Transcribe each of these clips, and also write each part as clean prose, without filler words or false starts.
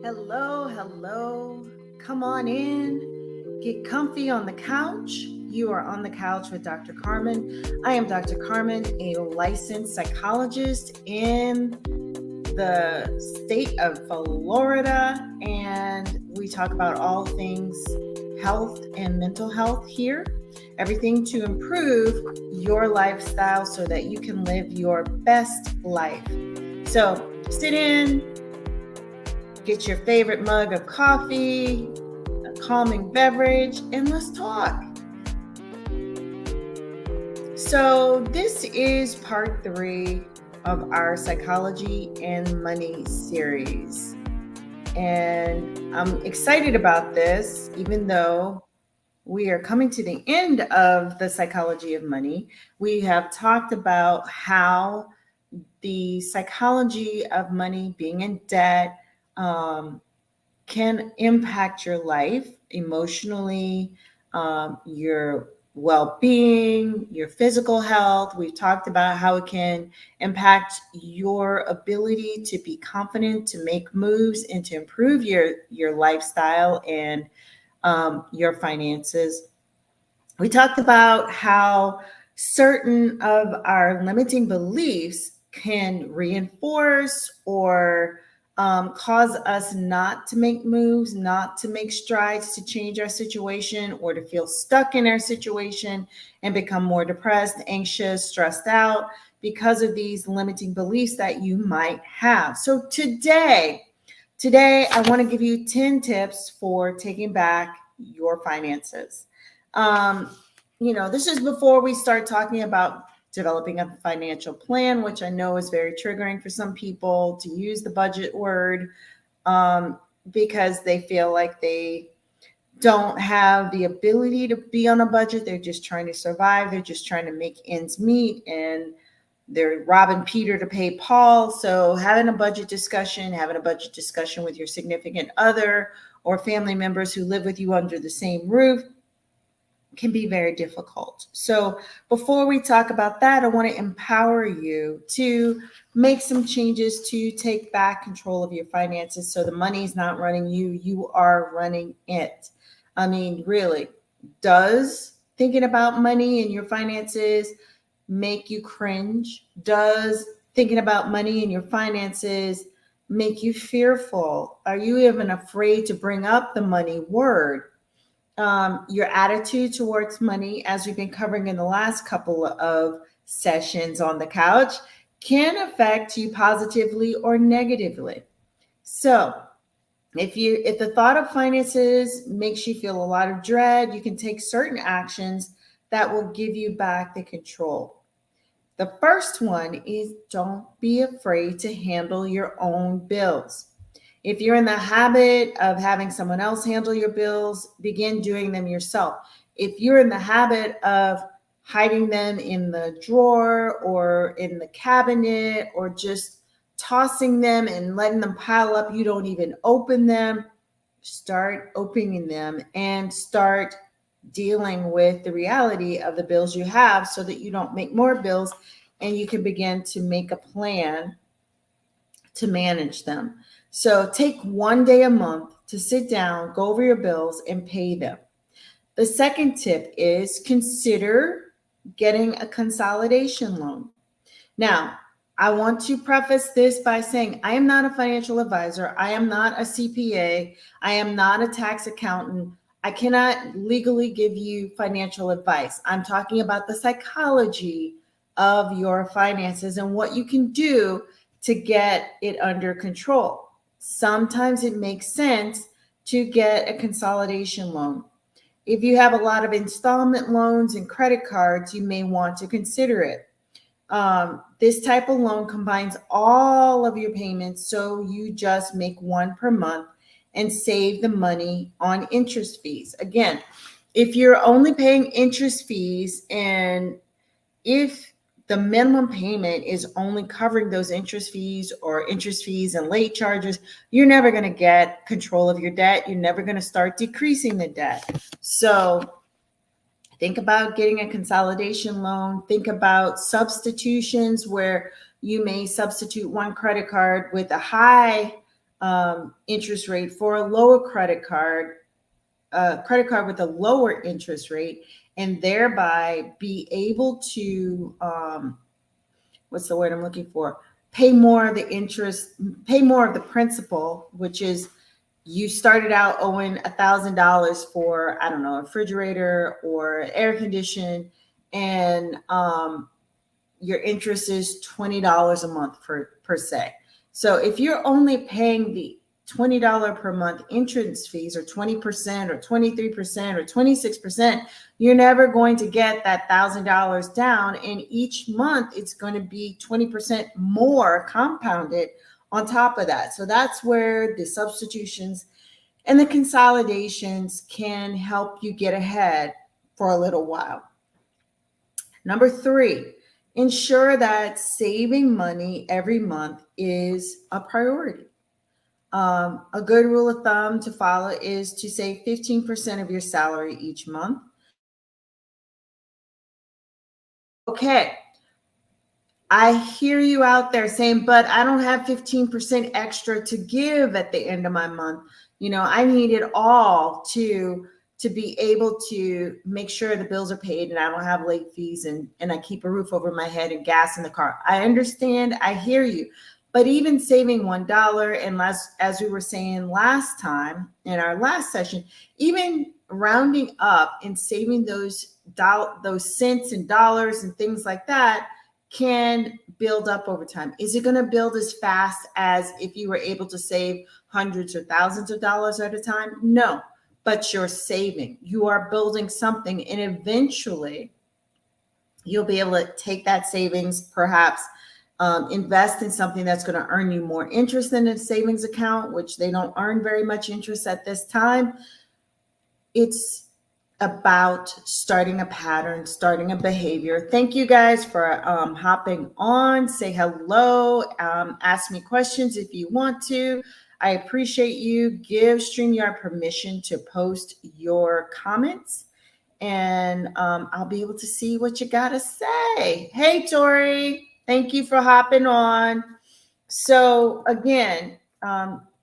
Hello, hello. Come on in. Get comfy on the couch. You are on the couch with Dr. Carmen. I am Dr. Carmen, a licensed psychologist in the state of Florida, and we talk about all things health and mental health here. Everything to improve your lifestyle so that you can live your best life. So, sit in, get your favorite mug of coffee, a calming beverage, and let's talk. So, this is part 3 of our Psychology and Money series. And I'm excited about this, even though we are coming to the end of the Psychology of Money. We have talked about how the psychology of money, being in debt, can impact your life emotionally, your well being, your physical health. We've talked about how it can impact your ability to be confident, to make moves, and to improve your lifestyle and your finances. We talked about how certain of our limiting beliefs can reinforce or cause us not to make moves, not to make strides to change our situation, or to feel stuck in our situation and become more depressed, anxious, stressed out because of these limiting beliefs that you might have. So today I want to give you 10 tips for taking back your finances. Um, this is before we start talking about developing a financial plan, which I know is very triggering for some people to use the budget word, because they feel like they don't have the ability to be on a budget. They're just trying to survive. They're just trying to make ends meet, and they're robbing Peter to pay Paul. So having a budget discussion with your significant other or family members who live with you under the same roof can be very difficult. So before we talk about that, I want to empower you to make some changes to take back control of your finances so the money's not running you, you are running it. I mean, really, does thinking about money and your finances make you cringe? Does thinking about money and your finances make you fearful? Are you even afraid to bring up the money word? Your attitude towards money, as we've been covering in the last couple of sessions on the couch, can affect you positively or negatively. So, if the thought of finances makes you feel a lot of dread, you can take certain actions that will give you back the control. The first one is don't be afraid to handle your own bills. If you're in the habit of having someone else handle your bills, begin doing them yourself. If you're in the habit of hiding them in the drawer or in the cabinet or just tossing them and letting them pile up, you don't even open them, start opening them and start dealing with the reality of the bills you have so that you don't make more bills and you can begin to make a plan to manage them. So take one day a month to sit down, go over your bills, and pay them. The second tip is consider getting a consolidation loan. Now, I want to preface this by saying I am not a financial advisor. I am not a CPA. I am not a tax accountant. I cannot legally give you financial advice. I'm talking about the psychology of your finances and what you can do to get it under control. Sometimes it makes sense to get a consolidation loan. If you have a lot of installment loans and credit cards, you may want to consider it. This type of loan combines all of your payments, so you just make one per month and save the money on interest fees. Again, if you're only paying interest fees and if the minimum payment is only covering those interest fees or interest fees and late charges, you're never going to get control of your debt. You're never going to start decreasing the debt. So think about getting a consolidation loan. Think about substitutions where you may substitute one credit card with a high interest rate for a lower credit card with a lower interest rate, and thereby be able to what's the word I'm looking for? Pay more of the interest, pay more of the principal, which is you started out owing $1,000 for, I don't know, a refrigerator or air condition, and your interest is $20 a month per se. So if you're only paying the $20 per month interest fees, or 20% or 23% or 26%, you're never going to get that $1,000 down. And each month it's going to be 20% more compounded on top of that. So that's where the substitutions and the consolidations can help you get ahead for a little while. Number 3, ensure that saving money every month is a priority. A good rule of thumb to follow is to save 15% of your salary each month. Okay, I hear you out there saying, but I don't have 15% extra to give at the end of my month. I need it all to be able to make sure the bills are paid and I don't have late fees, and I keep a roof over my head and gas in the car. I understand. I hear you. But even saving $1, and as we were saying last time in our last session, even rounding up and saving those cents and dollars and things like that can build up over time. Is it going to build as fast as if you were able to save hundreds or thousands of dollars at a time? No, but you're saving. You are building something, and eventually you'll be able to take that savings, perhaps invest in something that's going to earn you more interest than a savings account, which they don't earn very much interest at this time. It's about starting a pattern, starting a behavior. Thank you guys for hopping on. Say hello. Ask me questions if you want to. I appreciate you. Give StreamYard permission to post your comments, and I'll be able to see what you got to say. Hey, Tori. Thank you for hopping on. So again,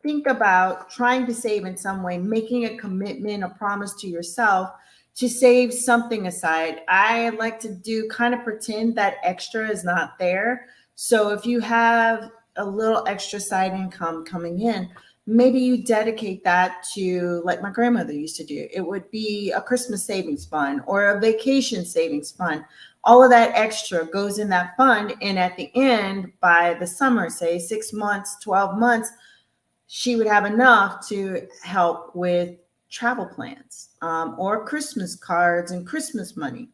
think about trying to save in some way, making a commitment, a promise to yourself to save something aside. I like to do kind of pretend that extra is not there. So if you have a little extra side income coming in, maybe you dedicate that to, like my grandmother used to do. It would be a Christmas savings fund or a vacation savings fund. All of that extra goes in that fund. And at the end, by the summer, say 6 months, 12 months, she would have enough to help with travel plans or Christmas cards and Christmas money.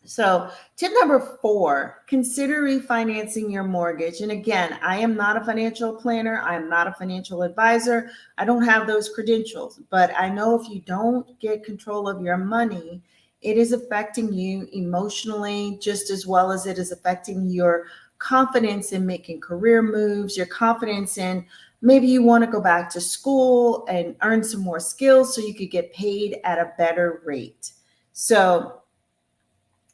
So tip number 4, consider refinancing your mortgage. And again, I am not a financial planner. I am not a financial advisor. I don't have those credentials, but I know if you don't get control of your money, it is affecting you emotionally just as well as it is affecting your confidence in making career moves, your confidence in maybe you want to go back to school and earn some more skills so you could get paid at a better rate. So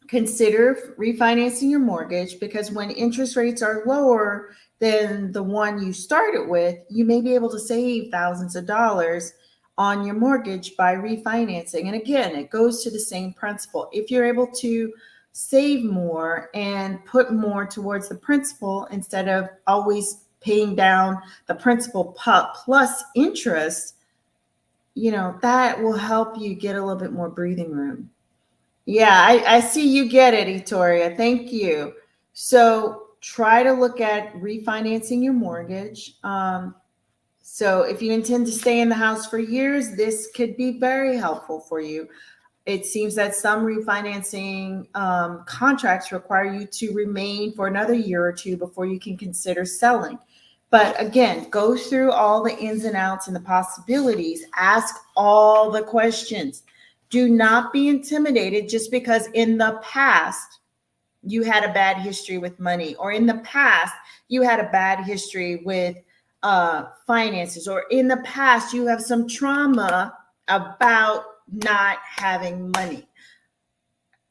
consider refinancing your mortgage, because when interest rates are lower than the one you started with, you may be able to save thousands of dollars on your mortgage by refinancing. And again, it goes to the same principle. If you're able to save more and put more towards the principal instead of always paying down the principal plus interest, that will help you get a little bit more breathing room. Yeah, I see you get it, Etoria. Thank you. So try to look at refinancing your mortgage. So if you intend to stay in the house for years, this could be very helpful for you. It seems that some refinancing contracts require you to remain for another year or two before you can consider selling. But again, go through all the ins and outs and the possibilities. Ask all the questions. Do not be intimidated just because in the past you had a bad history with money, or in the past you had a bad history with finances, or in the past you have some trauma about not having money.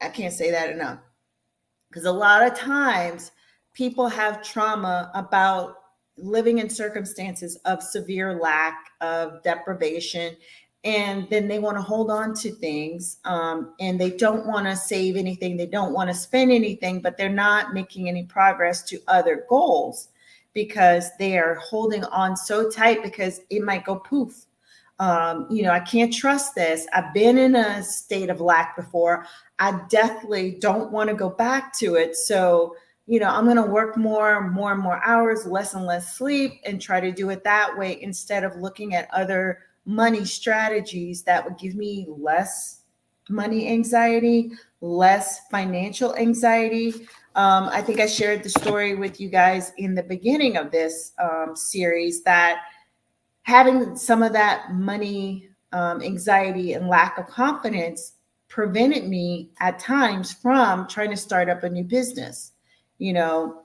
I can't say that enough, because a lot of times people have trauma about living in circumstances of severe lack, of deprivation, and then they want to hold on to things, and they don't want to save anything, they don't want to spend anything, but they're not making any progress to other goals because they are holding on so tight because it might go poof. I can't trust this. I've been in a state of lack before. I definitely don't want to go back to it. So, I'm going to work more and more hours, less and less sleep, and try to do it that way instead of looking at other money strategies that would give me less money anxiety, less financial anxiety. I think I shared the story with you guys in the beginning of this series that having some of that money anxiety and lack of confidence prevented me at times from trying to start up a new business. You know,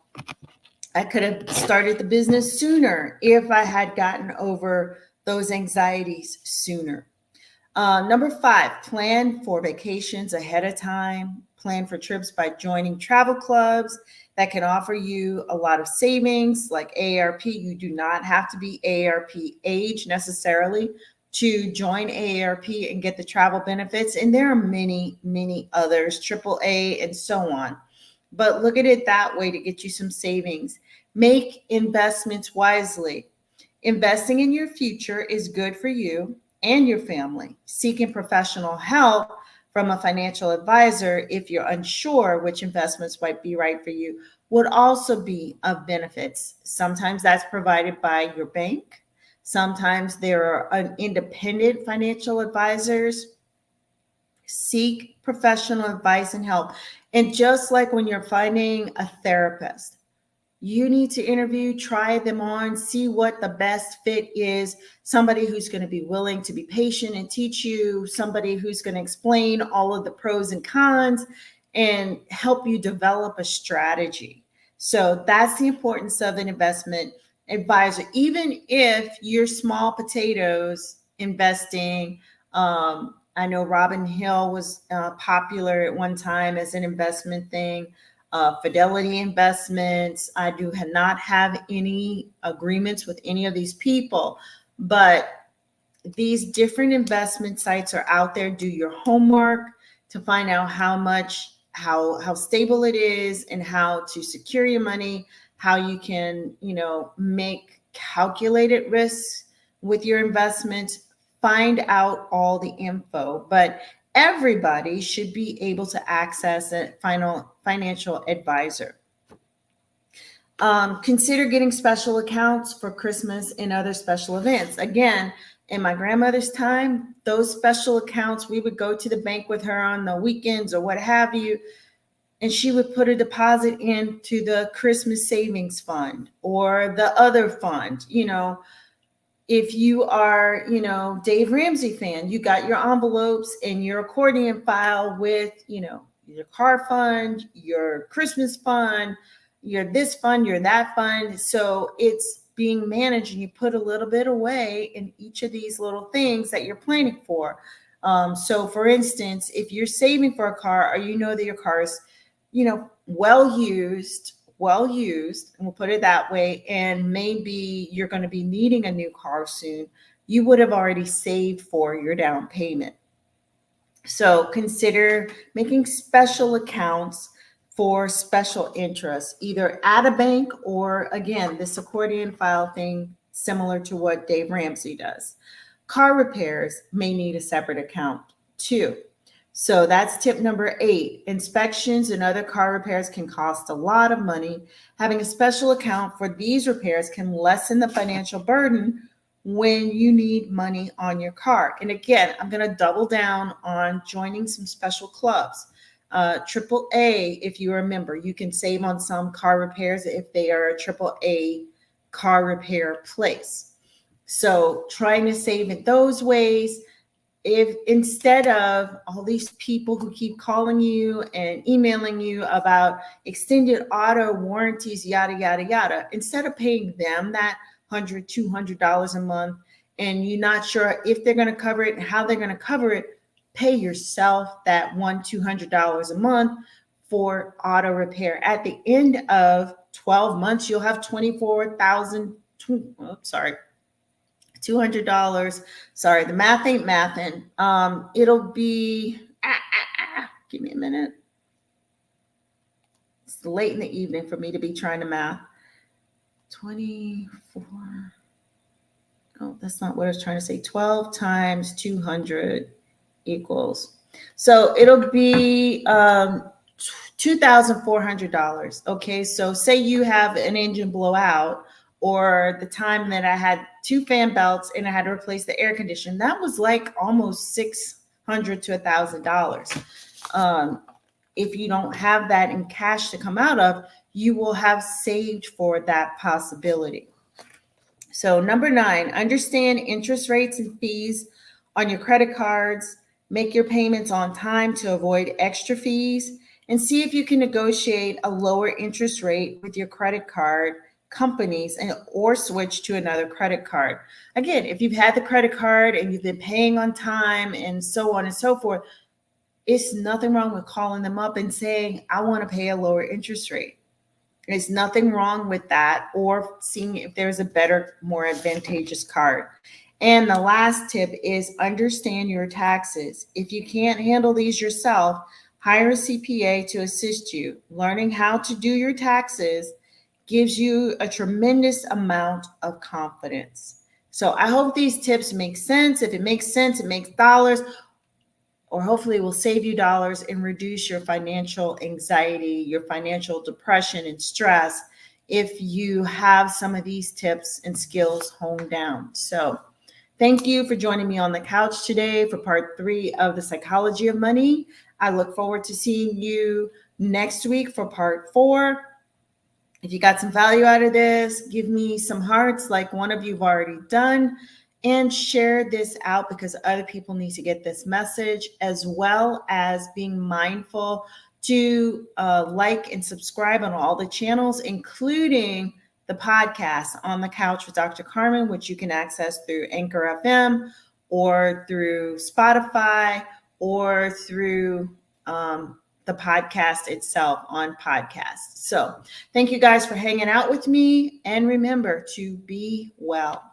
I could have started the business sooner if I had gotten over those anxieties sooner. Number 5, plan for vacations ahead of time. Plan for trips by joining travel clubs that can offer you a lot of savings, like AARP. You do not have to be AARP age necessarily to join AARP and get the travel benefits. And there are many, many others, AAA and so on. But look at it that way to get you some savings. Make investments wisely. Investing in your future is good for you and your family. Seeking professional help from a financial advisor if you're unsure which investments might be right for you would also be of benefits. Sometimes that's provided by your bank. Sometimes there are independent financial advisors. Seek professional advice and help. And just like when you're finding a therapist, you need to interview, try them on, see what the best fit is. Somebody who's going to be willing to be patient and teach you, somebody who's going to explain all of the pros and cons and help you develop a strategy. So that's the importance of an investment advisor. Even if you're small potatoes investing, I know Robin Hill was popular at one time as an investment thing. Fidelity Investments. I do not have any agreements with any of these people, but these different investment sites are out there. Do your homework to find out how stable it is and how to secure your money, how you can, make calculated risks with your investments. Find out all the info, but everybody should be able to access a financial advisor. Consider getting special accounts for Christmas and other special events. Again, in my grandmother's time, those special accounts, we would go to the bank with her on the weekends or what have you, and she would put a deposit into the Christmas savings fund or the other fund. If you are, Dave Ramsey fan, you got your envelopes and your accordion file with, your car fund, your Christmas fund, your this fund, your that fund. So it's being managed and you put a little bit away in each of these little things that you're planning for. So for instance, if you're saving for a car or you know that your car is, well used, and we'll put it that way, and maybe you're going to be needing a new car soon, you would have already saved for your down payment. So consider making special accounts for special interests, either at a bank or, again, this accordion file thing, similar to what Dave Ramsey does. Car repairs may need a separate account too. So that's tip number 8. Inspections and other car repairs can cost a lot of money. Having a special account for these repairs can lessen the financial burden when you need money on your car. And again, I'm going to double down on joining some special clubs. AAA, if you remember, you can save on some car repairs if they are a AAA car repair place. So trying to save in those ways. If instead of all these people who keep calling you and emailing you about extended auto warranties, yada, yada, yada, instead of paying them that $100, $200 a month, and you're not sure if they're going to cover it and how they're going to cover it, pay yourself that $200 a month for auto repair. At the end of 12 months, you'll have $24,000 sorry, $200. Sorry, the math ain't mathin'. It'll be, give me a minute. It's late in the evening for me to be trying to math. 24. Oh, that's not what I was trying to say. 12 times 200 equals. So it'll be $2,400. Okay, so say you have an engine blowout, or the time that I had 2 fan belts and I had to replace the air conditioner, that was like almost $600 to $1,000. If you don't have that in cash to come out of, you will have saved for that possibility. So number 9, understand interest rates and fees on your credit cards. Make your payments on time to avoid extra fees, and see if you can negotiate a lower interest rate with your credit card companies or switch to another credit card. Again, if you've had the credit card and you've been paying on time and so on and so forth, it's nothing wrong with calling them up and saying, I want to pay a lower interest rate. There's nothing wrong with that, or seeing if there's a better, more advantageous card. And the last tip is understand your taxes. If you can't handle these yourself, hire a CPA to assist you. Learning how to do your taxes gives you a tremendous amount of confidence. So I hope these tips make sense. If it makes sense, it makes dollars, or hopefully will save you dollars and reduce your financial anxiety, your financial depression and stress if you have some of these tips and skills honed down. So thank you for joining me on the couch today for part 3 of the psychology of money. I look forward to seeing you next week for part 4. If you got some value out of this, give me some hearts like one of you've already done, and share this out because other people need to get this message, as well as being mindful to like and subscribe on all the channels, including the podcast On the Couch with Dr. Carmen, which you can access through Anchor FM or through Spotify or through the podcast itself on podcast. So thank you guys for hanging out with me, and remember to be well.